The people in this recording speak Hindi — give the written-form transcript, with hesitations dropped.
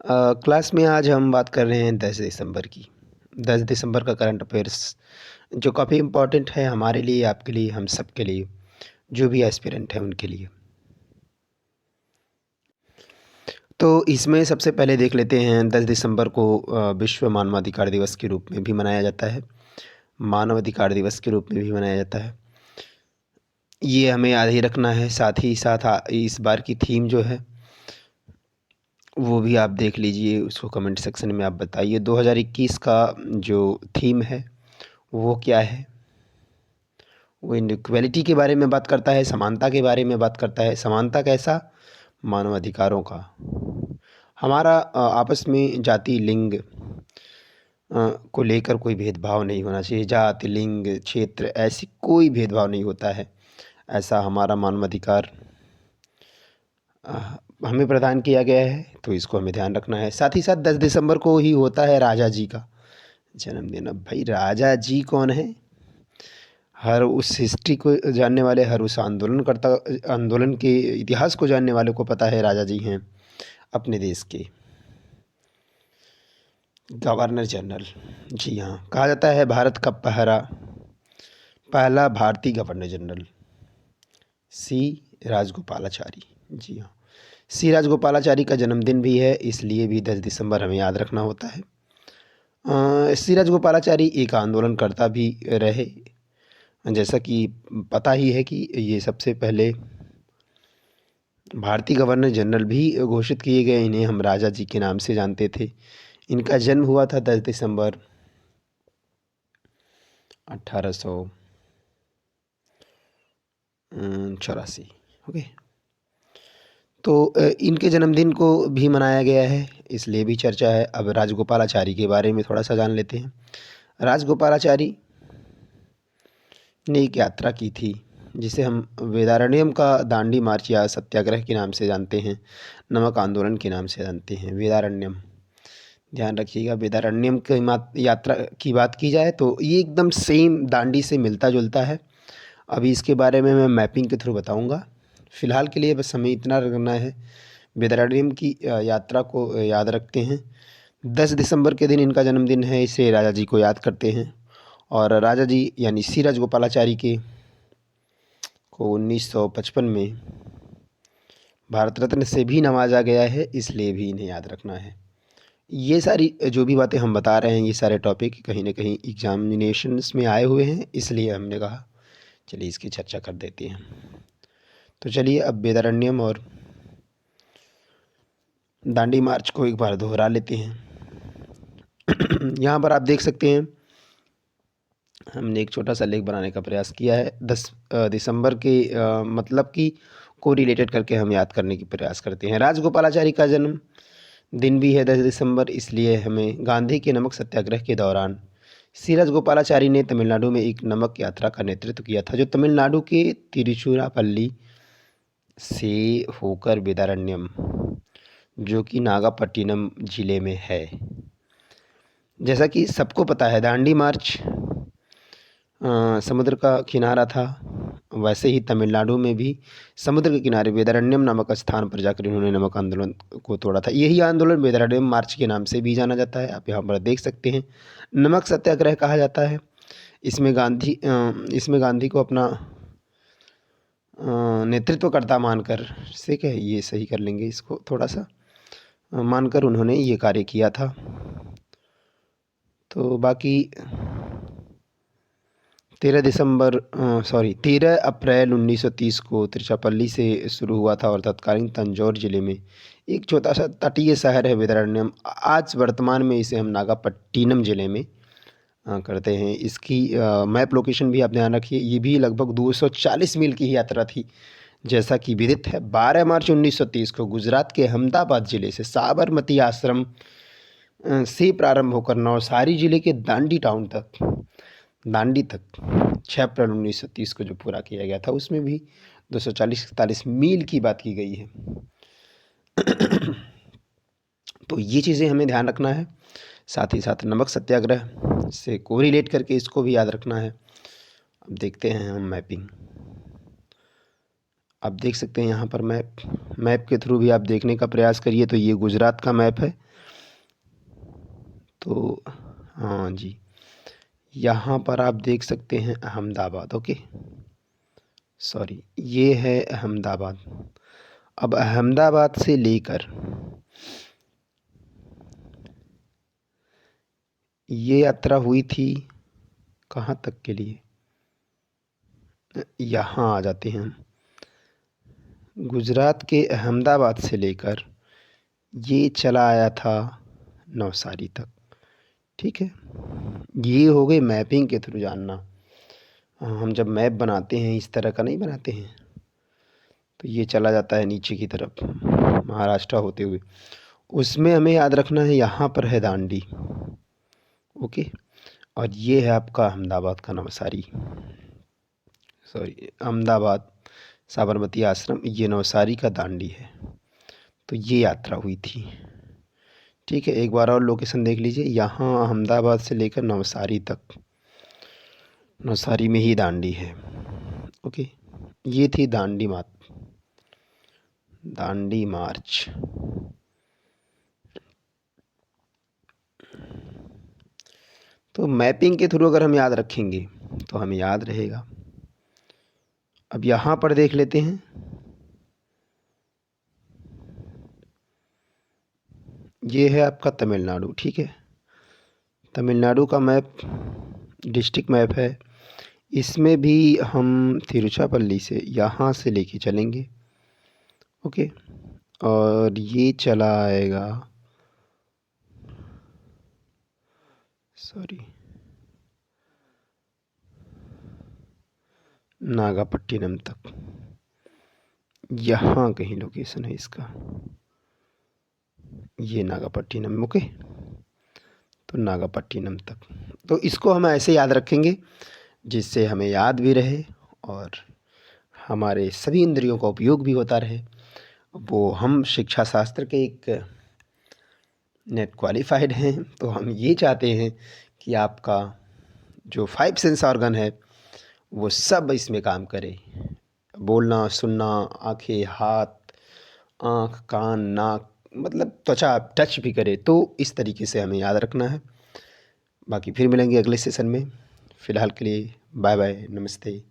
क्लास में आज हम बात कर रहे हैं 10 दिसंबर की। 10 दिसंबर का करंट अफेयर्स जो काफ़ी इम्पोर्टेंट है हमारे लिए, आपके लिए, हम सब के लिए, जो भी एस्पिरेंट हैं उनके लिए। तो इसमें सबसे पहले देख लेते हैं 10 दिसंबर को विश्व मानवाधिकार दिवस के रूप में भी मनाया जाता है। मानवाधिकार दिवस के रूप में भी मनाया जाता है। ये हमें याद ही रखना है। साथ ही साथ इस बार की थीम जो है वो भी आप देख लीजिए, उसको कमेंट सेक्शन में आप बताइए 2021 का जो थीम है वो क्या है। वो इनइक्वालिटी के बारे में बात करता है, समानता के बारे में बात करता है। समानता कैसा? मानवाधिकारों का। हमारा आपस में जाति, लिंग को लेकर कोई भेदभाव नहीं होना चाहिए। जाति, लिंग, क्षेत्र ऐसी कोई भेदभाव नहीं होता है। ऐसा हमारा मानवाधिकार हमें प्रदान किया गया है, तो इसको हमें ध्यान रखना है। साथ ही साथ 10 दिसंबर को ही होता है राजा जी का जन्मदिन। अब भाई राजा जी कौन है? हर उस हिस्ट्री को जानने वाले, हर उस आंदोलन के इतिहास को जानने वाले को पता है राजा जी हैं अपने देश के गवर्नर जनरल। जी हाँ, कहा जाता है भारत का पहला भारतीय गवर्नर जनरल सी राजगोपालाचारी। जी हाँ, सी राजगोपालाचारी का जन्मदिन भी है, इसलिए भी 10 दिसंबर हमें याद रखना होता है। सी राजगोपालाचारी एक आंदोलनकर्ता भी रहे। जैसा कि पता ही है कि ये सबसे पहले भारतीय गवर्नर जनरल भी घोषित किए गए। इन्हें हम राजा जी के नाम से जानते थे। इनका जन्म हुआ था 10 दिसंबर 1884। ओके। तो इनके जन्मदिन को भी मनाया गया है, इसलिए भी चर्चा है। अब राजगोपालाचारी के बारे में थोड़ा सा जान लेते हैं। राजगोपालाचारी ने एक यात्रा की थी जिसे हम वेदारण्यम का दांडी मार्च या सत्याग्रह के नाम से जानते हैं, नमक आंदोलन के नाम से जानते हैं। वेदारण्यम, ध्यान रखिएगा, वेदारण्यम की यात्रा की बात की जाए तो ये एकदम सेम दांडी से मिलता जुलता है। अभी इसके बारे में मैं मैपिंग के थ्रू बताऊंगा। फ़िलहाल के लिए बस हमें इतना करना है, वेदारण्यम की यात्रा को याद रखते हैं। 10 दिसंबर के दिन इनका जन्मदिन है, इसे राजा जी को याद करते हैं। और राजा जी यानी सी राजगोपालाचारी के को 1955 में भारत रत्न से भी नवाजा गया है, इसलिए भी इन्हें याद रखना है। ये सारी जो भी बातें हम बता रहे हैं, ये सारे टॉपिक कहीं ना कहीं एग्जामिनेशंस में आए हुए हैं, इसलिए हमने कहा चलिए इसकी चर्चा कर देते हैं। तो चलिए अब वेदारण्यम और दांडी मार्च को एक बार दोहरा लेते हैं। यहाँ पर आप देख सकते हैं, हमने एक छोटा सा लेख बनाने का प्रयास किया है। 10 दिसंबर के मतलब की को रिलेटेड करके हम याद करने की प्रयास करते हैं। राजगोपालाचारी का जन्म दिन भी है 10 दिसंबर, इसलिए हमें गांधी के नमक सत्याग्रह के दौरान सी राजगोपालाचारी ने तमिलनाडु में एक नमक यात्रा का नेतृत्व किया था, जो तमिलनाडु के तिरुचिरापल्ली से होकर वेदारण्यम, जो कि नागापट्टिनम जिले में है। जैसा कि सबको पता है, दांडी मार्च समुद्र का किनारा था, वैसे ही तमिलनाडु में भी समुद्र के किनारे वेदारण्यम नामक स्थान पर जाकर इन्होंने नमक आंदोलन को तोड़ा था। यही आंदोलन वेदारण्यम मार्च के नाम से भी जाना जाता है। आप यहाँ पर देख सकते हैं, नमक सत्याग्रह कहा जाता है। इसमें गांधी को अपना नेतृत्वकर्ता मानकर, से क्या ये सही कर लेंगे इसको थोड़ा सा, मानकर उन्होंने ये कार्य किया था। तो बाकी 13 अप्रैल 1930 को तिरुचिरापल्ली से शुरू हुआ था और तत्कालीन तंजौर जिले में एक छोटा सा तटीय शहर है वेदारण्यम। आज वर्तमान में इसे हम नागापट्टिनम जिले में करते हैं। इसकी मैप लोकेशन भी आप ध्यान रखिए। ये भी लगभग 240 मील की ही यात्रा थी, जैसा कि विदित है। 12 मार्च 1930 को गुजरात के अहमदाबाद जिले से साबरमती आश्रम से प्रारंभ होकर नवसारी जिले के दांडी तक 6 अप्रैल 1930 को जो पूरा किया गया था, उसमें भी 240-41 मील की बात की गई है। तो ये चीज़ें हमें ध्यान रखना है। साथ ही साथ नमक सत्याग्रह से कोरिलेट करके इसको भी याद रखना है। अब देखते हैं हम मैपिंग। आप देख सकते हैं यहाँ पर मैप के थ्रू भी आप देखने का प्रयास करिए तो ये गुजरात का मैप है। तो हाँ जी, यहाँ पर आप देख सकते हैं अहमदाबाद। ओके, सॉरी, ये है अहमदाबाद। अब अहमदाबाद से लेकर ये यात्रा हुई थी कहाँ तक के लिए, यहाँ आ जाते हैं हम। गुजरात के अहमदाबाद से लेकर ये चला आया था नवसारी तक। ठीक है, ये हो गई मैपिंग के थ्रू जानना। हम जब मैप बनाते हैं इस तरह का नहीं बनाते हैं, तो ये चला जाता है नीचे की तरफ महाराष्ट्र होते हुए। उसमें हमें याद रखना है यहाँ पर है दांडी। ओके, और ये है आपका अहमदाबाद का नवसारी, सॉरी अहमदाबाद साबरमती आश्रम, ये नवसारी का दांडी है। तो ये यात्रा हुई थी। ठीक है, एक बार और लोकेशन देख लीजिए, यहाँ अहमदाबाद से लेकर नवसारी तक, नवसारी में ही दांडी है। ओके, ये थी दांडी मार्च। तो मैपिंग के थ्रू अगर हम याद रखेंगे तो हमें याद रहेगा। अब यहाँ पर देख लेते हैं, ये है आपका तमिलनाडु। ठीक है, तमिलनाडु का मैप डिस्ट्रिक्ट मैप है। इसमें भी हम तिरुचिरापल्ली से यहाँ से लेके चलेंगे। ओके, और ये चला आएगा, सॉरी, नागापट्टिनम तक। यहाँ कहीं लोकेशन है इसका, ये नागापट्टिनम। ओके, तो नागापट्टिनम तक। तो इसको हम ऐसे याद रखेंगे जिससे हमें याद भी रहे और हमारे सभी इंद्रियों का उपयोग भी होता रहे। वो हम शिक्षा शास्त्र के एक नेट क्वालिफाइड हैं, तो हम ये चाहते हैं कि आपका जो 5 सेंस ऑर्गन है वो सब इसमें काम करे। बोलना, सुनना, आँखें, हाथ, आँख, कान, नाक, मतलब त्वचा टच भी करे। तो इस तरीके से हमें याद रखना है। बाकी फिर मिलेंगे अगले सेशन में। फ़िलहाल के लिए बाय बाय, नमस्ते।